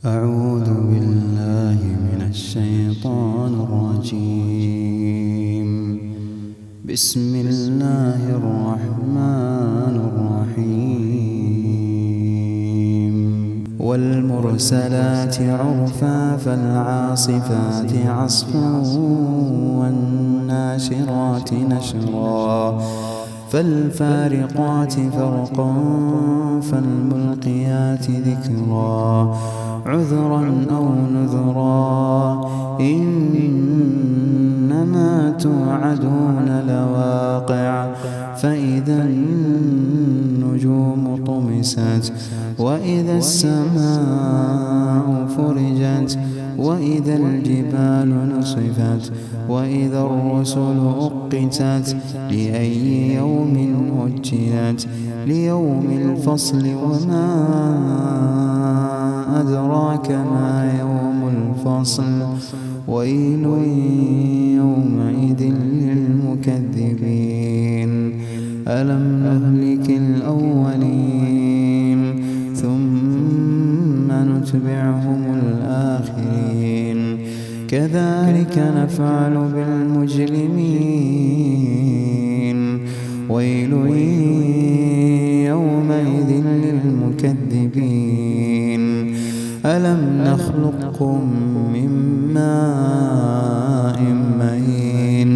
أعوذ بالله من الشيطان الرجيم. بسم الله الرحمن الرحيم. والمرسلات عرفا فالعاصفات عصفا والناشرات نشرا فالفارقات فرقا فالملقيات ذكرا عذرا أو نذرا إنما توعدون لواقع فإذا النجوم طمست وإذا السماء فرجت وإذا الجبال نصفت وإذا الرسل أقتت لأي يوم أجلت ليوم الفصل وما أدراك ما يوم الفصل ويل يومئذ للمكذبين ألم نهلك الأولين ثم نتبعهم الآخرين كذلك نفعل بالمجرمين ويل يومئذ للمكذبين ألم نخلقكم من ماء مهين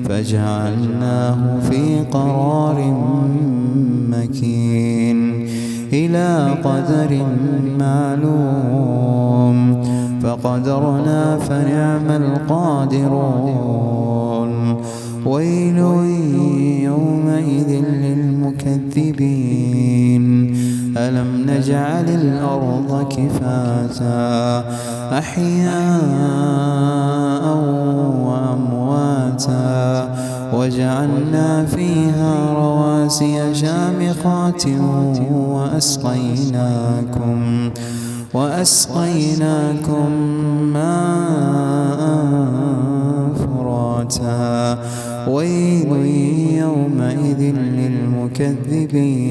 فجعلناه في قرار مكين إلى قدر معلوم فقدرنا فنعم القادرون ويل يومئذ للمكذبين ألم نجعل الأرض كفاتا أحياء وأمواتا وجعلنا فيها رواسي شامخات وأسقيناكم ماء فراتا ويل يومئذ للمكذبين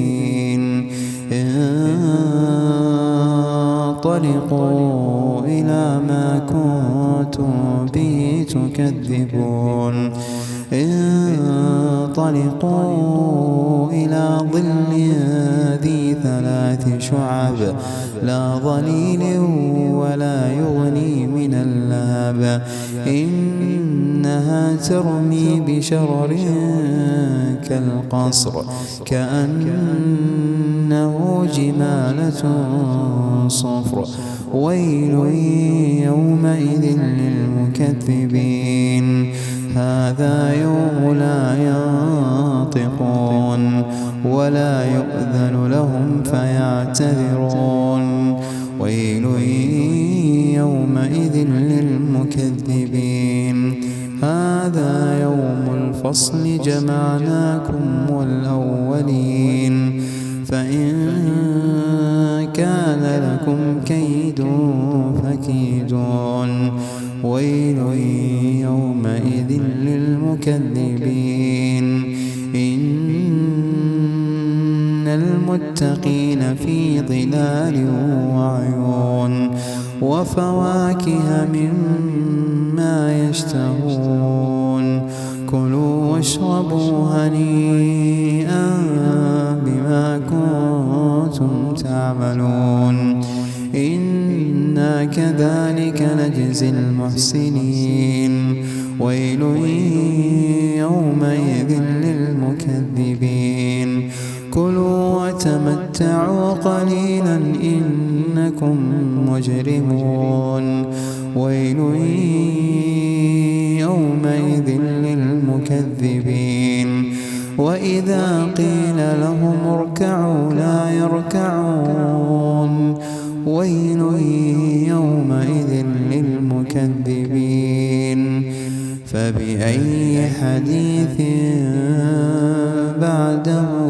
انطلقوا إلى ما كنتم به تكذبون انطلقوا إلى ظل ذي 3 شعب لا ظليل ولا يغني من اللهب إنها ترمي بشرر كالقصر كأنه جمالة صفر ويل يومئذ للمكذبين هذا يوم لا ينطقون ولا يؤذن لهم فيعتذرون ويل يومئذ للمكذبين هذا يوم الفصل جمعناكم والأولين فإن كان لكم كيد فكيدون ويل يومئذ للمكذبين إن المتقين في ظلال وعيون وفواكه مما يشتهون كلوا واشربوا هنيئا بما كنتم تعملون إنا كذلك نجزي المحسنين ويل يومئذ للمكذبين كلوا وتمتعوا قليلا إنكم مجرمون ويل يومئذ للمكذبين وإذا قيل لهم اركعوا لا يركعون ويل يومئذ للمكذبين فبأي حديث بعده